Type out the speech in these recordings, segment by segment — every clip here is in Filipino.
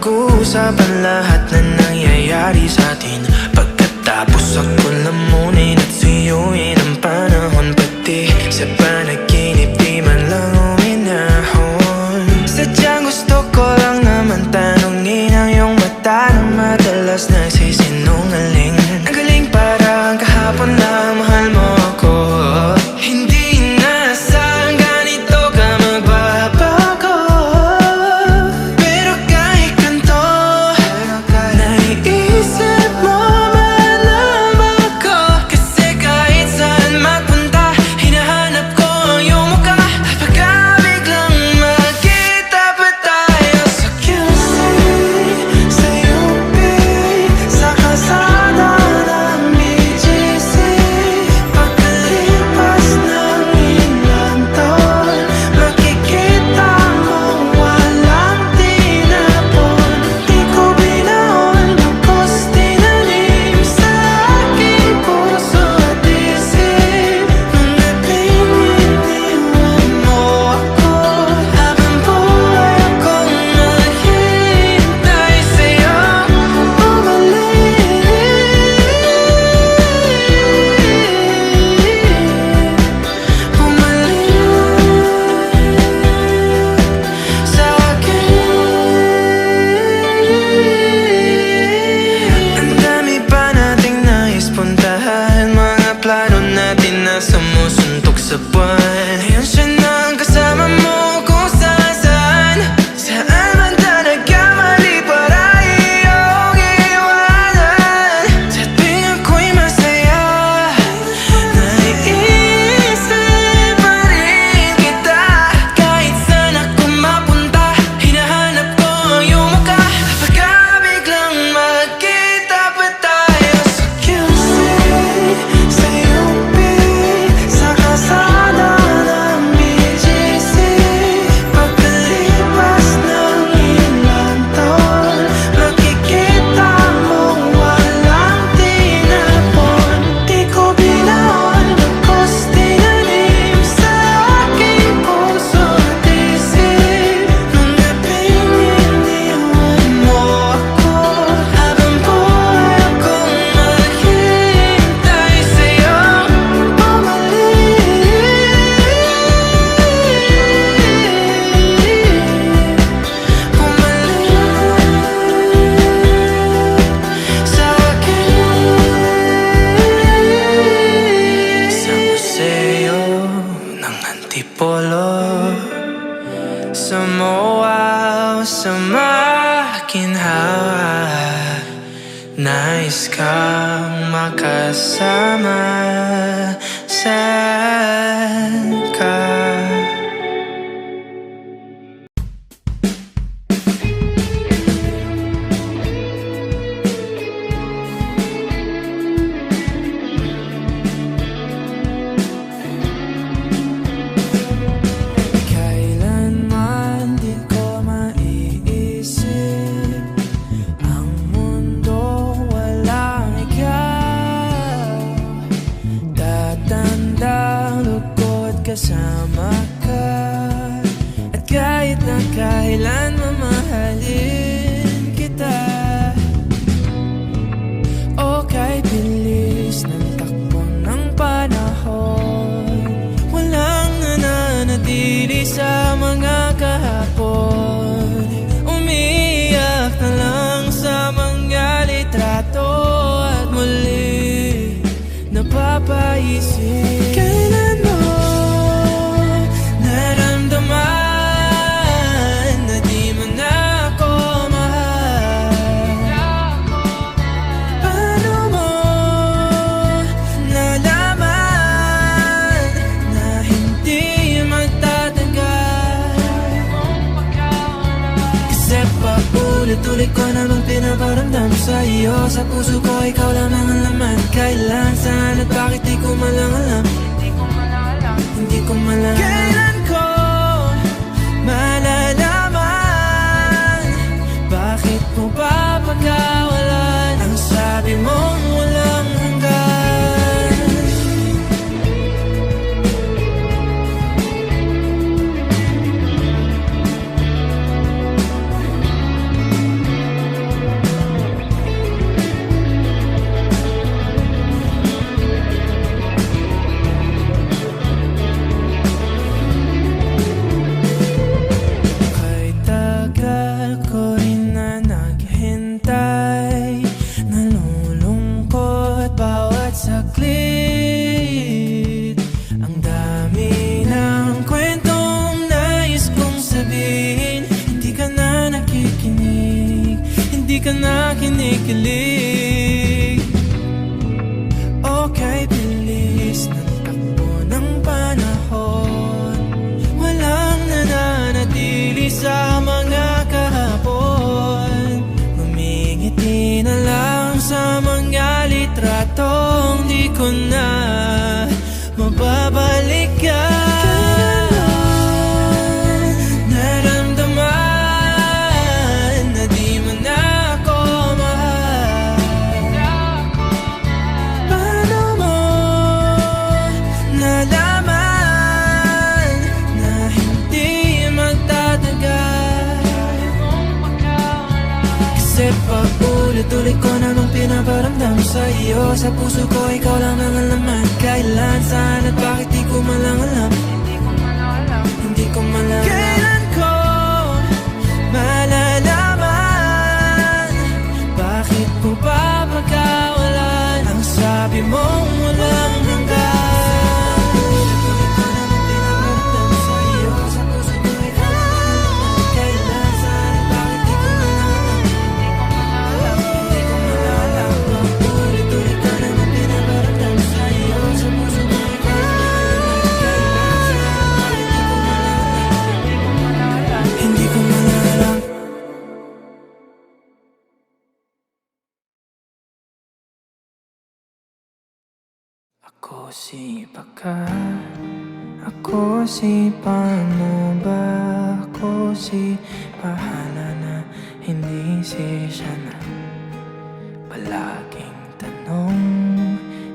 Pag-uusapan lahat na nangyayari sa atin. Pagkatapos ako lamunin at suyuin ang panahon. Pati sa panaginip di man lang uminahon. Sadyang gusto ko lang naman tanungin ang iyong mata na madalas nagsisinungaling. Ang galing parang kahapon na mahal mo ako. Hindi inaasahan ganito ka magbabago. Pero kahit ganito, naiisip mo malam ako. Kasi kahit saan magpunta, hinahanap ko ang iyong mukha. Pagka biglang magkita pa tayo sa QC, sa UP, sa kalsada ng BGC. Pagkalipas ng ilang taon, makikita mo walang tinapon. Di ko binaon, lubos tinanim sa aking puso at isip. Mga pininiwan mo ako, habang buhay akong naghihintay sa'yo. Bumalik, sa akin. Ang dami pa nating nais puntahan, mga plano natin na sumusuntok sa buwan. Ngayon siya na ang kasama mo kung saan. Saan man talaga mali para iyong iwanan. Sa tuwing ako'y masaya, naiisip pa rin kita. Kahit saan ako mapunta, hinahanap ko ang iyong mukha. Pagka biglang magkita pa tayo sa QC, sa UP, sa kalsada ng BGC. Pagkalipas ng ilang taon, makikita mo walang tinapon. Di ko binaon, lubos tinanim sa aking puso at isip. Mga pininiwan mo ako, habang buhay akong maghihintay sa'yo. Bumalik, sa akin. Sa museo ng Antipolo, sa MOA o sa makinhawa, nais kang makasama. Saan ka? Kailanman di ko maiisip ang mundo walang ikaw. Tatandang lugod kasama ka. At kahit na kailan mamahalin kita. O kahit bilis ng takbo ng panahon, walang nananatili sa mga kahapon. Umiiyak na lang sa mga litrato at muli napapaisip. Kailan mo naramdaman na di mo na ako mahal? Paano mo nalaman na hindi magtatagal? Kasi paulit-ulit ko namang pinaparamdam sa iyo. Sa puso ko ikaw lamang ang laman. Kailan, saan at bakit di ko malang alam. Hindi ko malang kailan ko malalaman. Bakit mo ba pagkawalan ang sabi mong walang hanggan? ka na kinikilig. Okay, bilis ng takbo ng panahon, walang nananatili sa mga kahapon. Ngumingiti na lang sa mga litratong di ko na mababalikan. Paulit-ulit ko namang pinaparamdam sa iyo. Sa puso ko ikaw lang ang alaman. Kailan, saan at bakit di ko malang alam. Hindi ko malang kailan ko malalaman. Bakit mo pa pagkawalan ang sabi mong walang hanggan. Ako si Baka, ako si paano ba, ako si bahala na, hindi si siya na. Palaging tanong,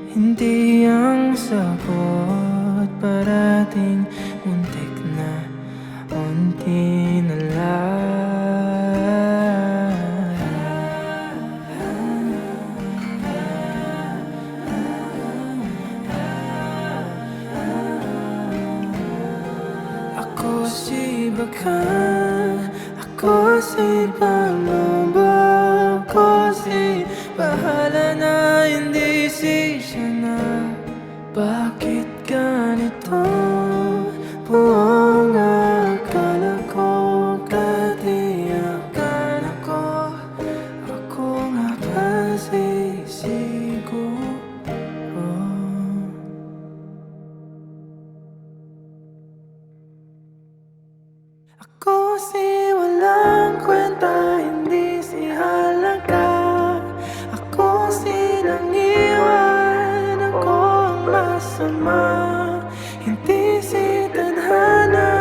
hindi ang sagot, parating muntik na, unti na lang. Ako si Baka, ako si paano ba, ako si bahala na, hindi si siya na. Bakit ganito buong akala ko, katiyakan ako, ako nga ba sisiguro. Ako si walang kwenta, hindi si halaga. Ako si nangiwan, ako ang masama. Hindi si tadhana,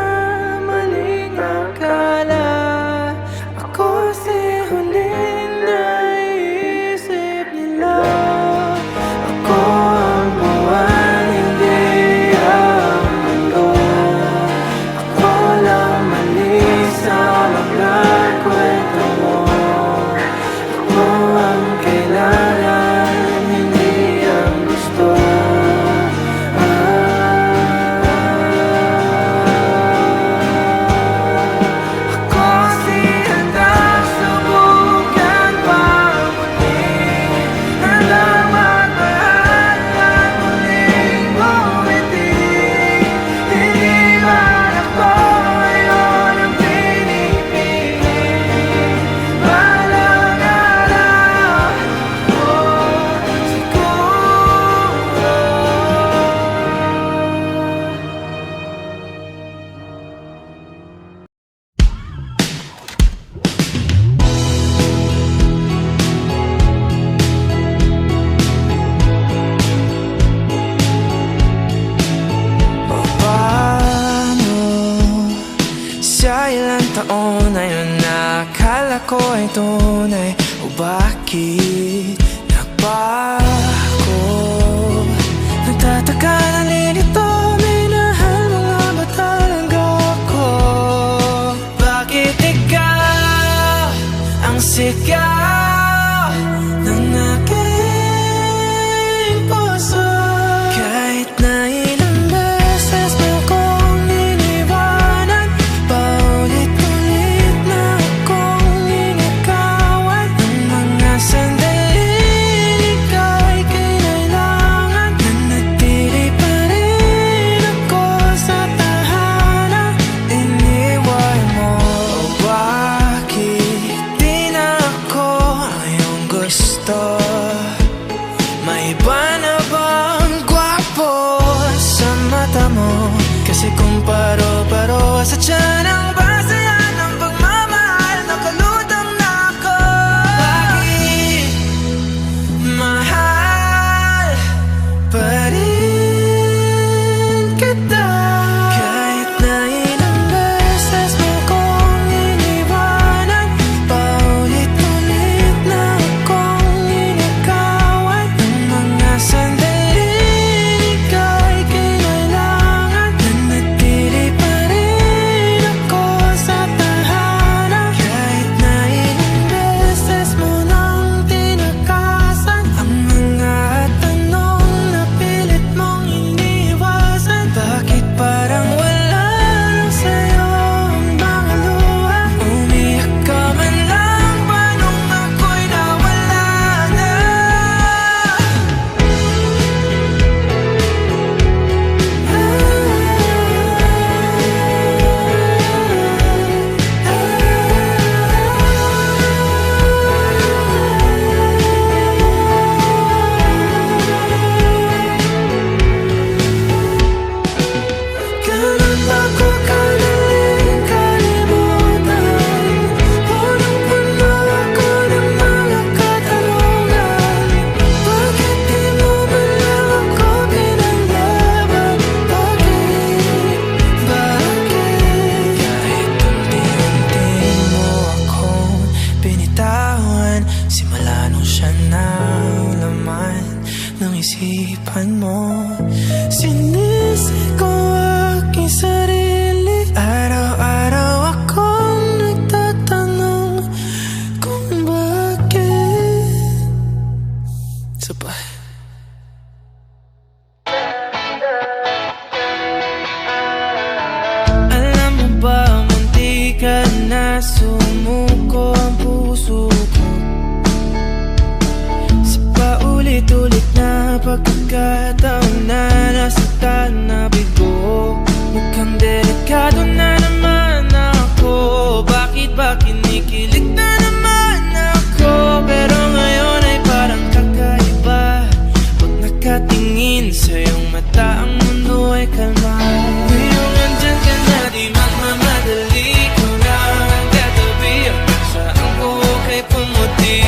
maling akala. Ako si huling naisip nila. Ako ang buwan, hindi ang mundo. Ako lang mali sa mga kwento mo. Ako ang kailangan, hindi ang gusto. Ako si handang subukan pa muli, handang magmahal at muling bumiti. Hindi man ako ngayon ang pinipili, balang araw ko siguro. Paano sa ilang taon na yun nakala ko ay tunay, o bakit nagbago? Nagtataka na lilito, minahal mo nga ba talaga ako? Bakit ikaw ang sigaw ng aking puso? Kahit na ilang beses mo kong iniwanan, paulit-ulit na akong inagawan ng mga sandaling ikaw paro-paro sa tiyan ang basayan ng pagmamahal. Nakalutang na ako. Bakit mahal pa rin kita? Kahit na ilang beses mo kong iniwanan, paulit-ulit na akong ninagawan ng mga sandaling ika'y kinailangan. Nanatili pa rin ako sa tahanan. Kahit na ilang beses mo nang tinakasan ang mga tanong na pilit mong iniwasan. Bakit parang wala lang sa'yo ang mga luha? Umiyak ka man lang ba nung ako'y nawala na? Ganun ba ko kadaling kalimutan? Punong-puno ako ng mga katanungan. Bakit di mo man lang ako pinaglaban? Bakit? Kahit unti-unti mo akong binitawan, simula nung siya na ang laman ng isipan mo. Sinisi ko aking sarili. Araw-araw akong nagtatanong kung bakit. Isa pa. Alam mo ba, munti ka na sumuko ang puso ko sa paulit-ulit na pagkakataon na nasaktan na bigo. Mukhang delikado na naman ako. Bakit ba kinikilig na naman ako? Pero ngayon ay parang kakaiba. Pag nakatingin sa iyong mata, ang mundo ay kalma. Ngayong nandyan ka na, di magmamadali. Ikaw na ang katabi, hanggang saan ko kay pumuti.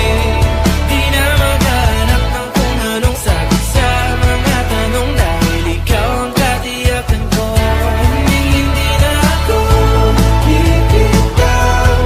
Di na maghanap ng kung anong sagot sa mga tanong, dahil ikaw ang katiyakan ko. Hindi na ako bibitaw.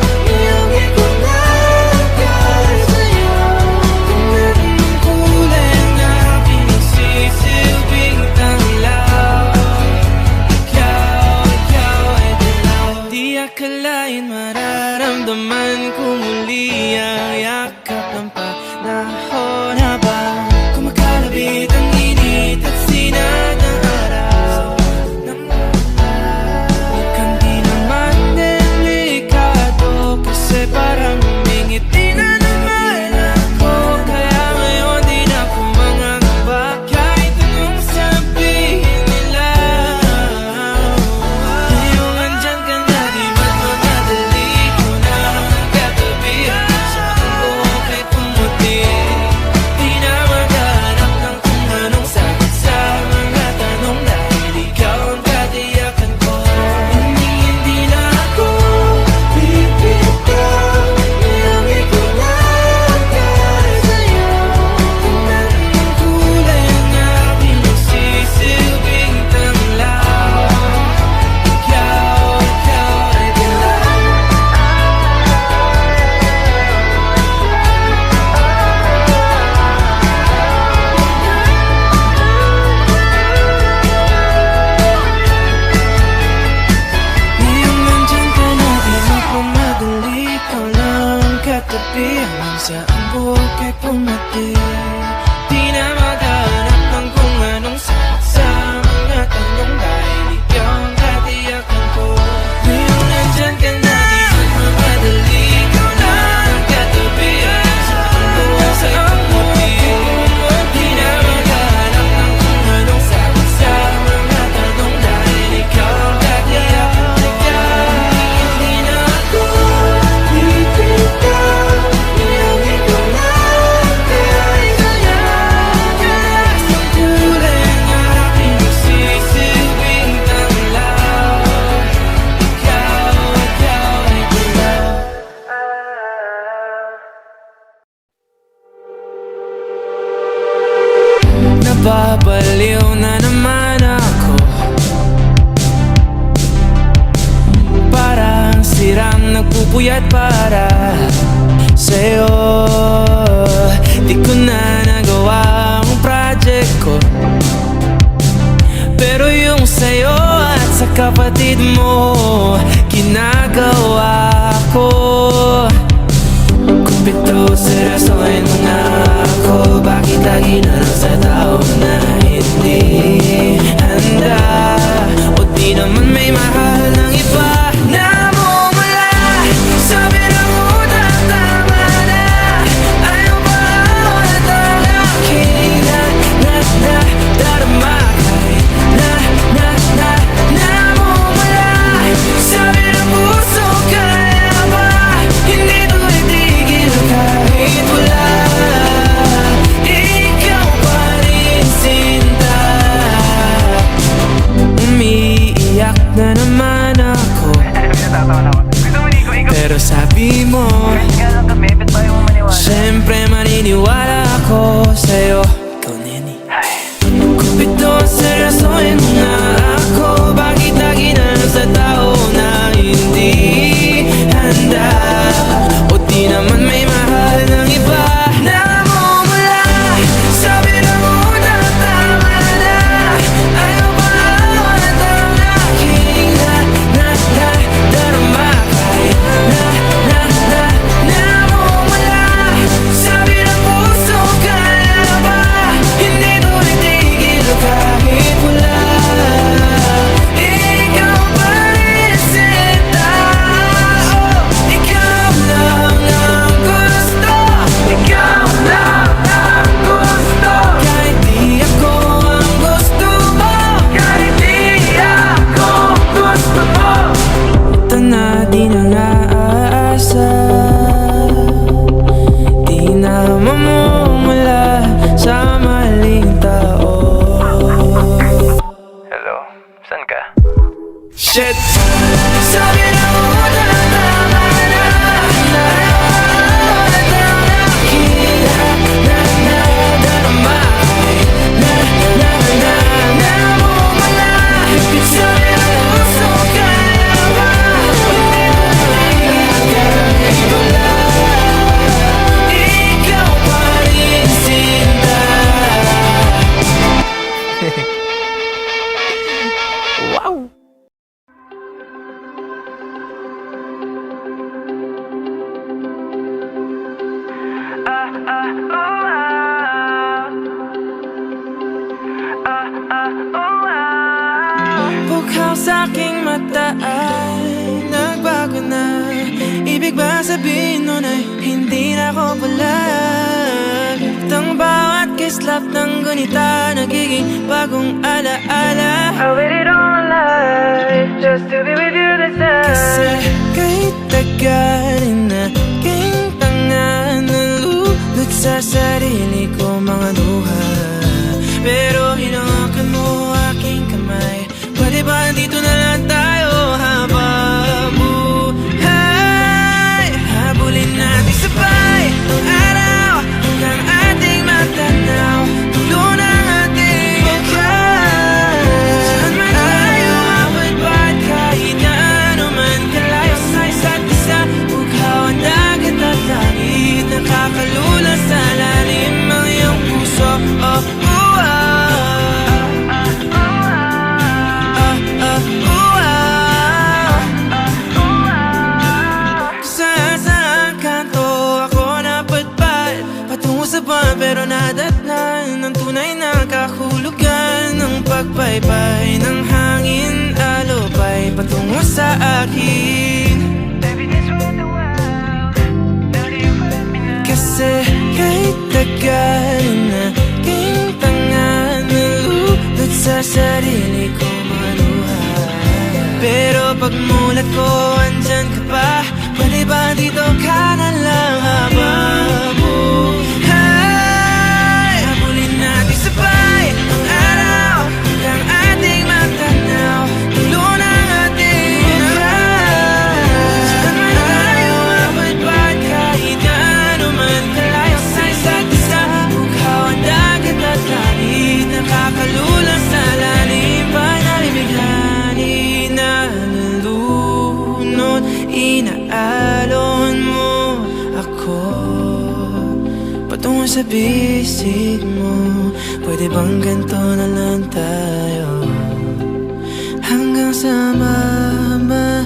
Nababaliw na naman ako. Parang sirang nagpupuyat para sa'yo. Di ko na nagawa ang project ko, pero yung sa'yo at sa kapatid mo ginagawa ko. Kumpito, seryosohin mo nga ako. Bakit lagi na lang sa tao na hindi handa? O di naman may mahal ng iba? Namumula, sabi ng utang, tama na. Ayaw pa ulit ang aking darama. Namumula, sabi ng puso, kaya ba? Hindi to itigil kahit wala. Ikaw pa rin sinta. Umiiyak na naman ako, pero sabi mo siyempre maniniwala ako sa'yo. Ikaw, Neni. Kupito, seryosohin mo nga ako. Bakit lagi na lang sa tao na hindi handa? O di naman may mahal ng iba? Namumula, sabi ng utang, tama na. Ayaw pa ulit ang aking darama. Namumula, sabi ng puso, kaya ba? Hindi to itigil kahit wala. Ikaw pa rin sinta. Oh, ikaw lang ang gusto. Ikaw lang ang gusto. Kahit di ako ang gusto mo. Kahit di ako gusto mo. Ito na, di na naasa. Di na mamumula sa maling tao. Hello, saan ka? Shit! Sabi na utang, tama na. Ulit ang aking darama. Namumula, sabi ng puso, kaya ba? Kahit wala. Ikaw pa rin sinta. Wow! Bukhaw sa'king mata ay nagbago na. Ibig ba sabihin nun ay hindi na ako palag? Tang bawat kislap ng gunita nagiging bagong alaala. I waited all my life just to be with you this time. Kasi kahit tagalin na king tanga, nalulot sa sarili ko mga luha. Pero hinawakan mo aking kamay. Pwede ba dito na lang tayo habang buhay? Habulin natin sabay ang araw hanggang ating matanaw. Tulo ng ating bukas. Saan man tayo abot ba't kahit na ano man kalayo sa isa't isa. Bughaw ang dagat at langit, nakakalula sa lalim ang iyong puso. Oh, pero nadatnan ng tunay na kahulugan ng pagbaybay ng hangin, alupay patungo sa akin. Kasi kahit tagalin na king tanga, nalulot sa sarili ko mga luha. Pero pagmulat ko, andyan ka pa. Pwede ba dito ka na lang habang buhay? Habulin natin sabay ang araw hanggang ating matanaw. Tulo ng ating bukas. Saan man tayo abot ba't kahit na ano man kalayo sa isa't isa. Bughaw ang dagat at langit, bisig mo. Pwede bang ganito na lang tayo hanggang sa mamatay?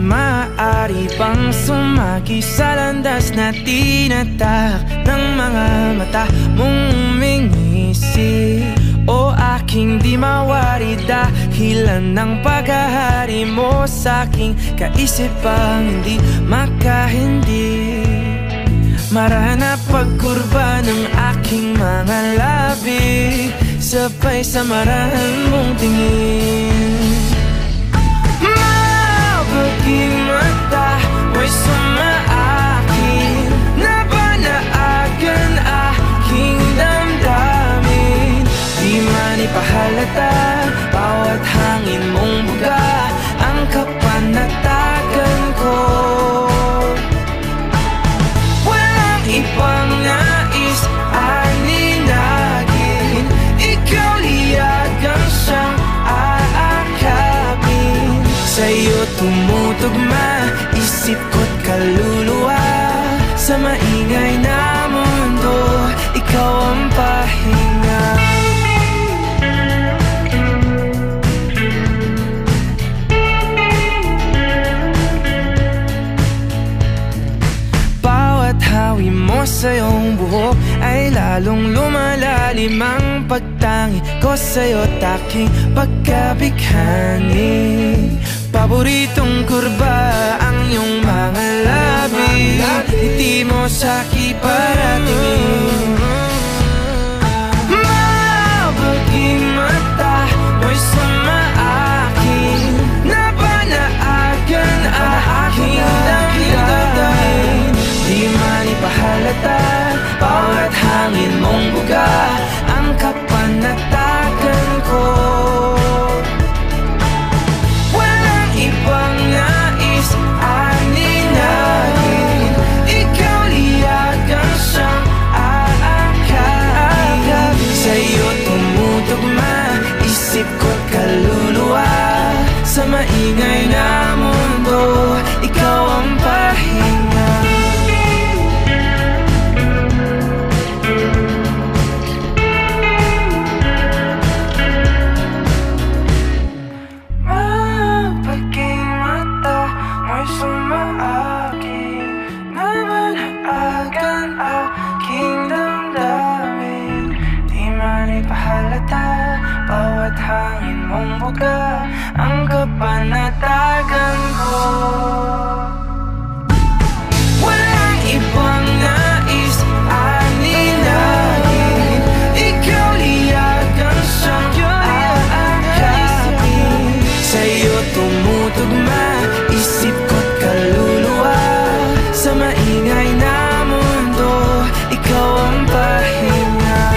Maaari bang sumagi sa landas na tinatahak ng mga mata mong umingisi? O aking di mawari dahilan ng paghahari mo sa'king kaisipang hindi makahindi. Marana pagkurba ng aking mga labi, sabay sa marahan mong tingin. Aking mata mo'y sumaakin, nabanaagan aking damdamin. Di man ipahalata bawat hangin mong buga ang kapanatagan ko. Walang ibang nais aninagin, ikaw liyagang siyang aakapin. Sa'yo tumutugma isip ko't kaluluwa, sa maingay na mundo ikaw ang pahinga. Bawat hawi mo sa iyong buhok ay lalong lumalalim ang pagtangi ko sa'yo't aking pagkabighani. Paboritong kurba ang iyong mga labi, ngiti mo sa'ki paratingin. Mabaging mata mo'y sumaakin, nabanaagan aking damdamin. Di man ipahalata bawat hangin mong buga ang kapanatagan ko. Ibang nais aninagin, ikaw liyagang siyang aakapin. Sa'yo tumutugma isip ko't kaluluwa, sa maingay na mundo ikaw ang pahinga. Bawat hangin mong buga ang kapanatagan ko. Walang ibang nais aninagin, ikaw liyagang siyang aakapin. Sa'yo tumutugma isip ko't kaluluwa, sa maingay na mundo ikaw ang pahinga.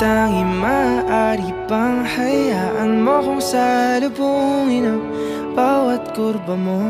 Tanging maaari bang hayaan mo kung salubungin ang bawat kurba mo?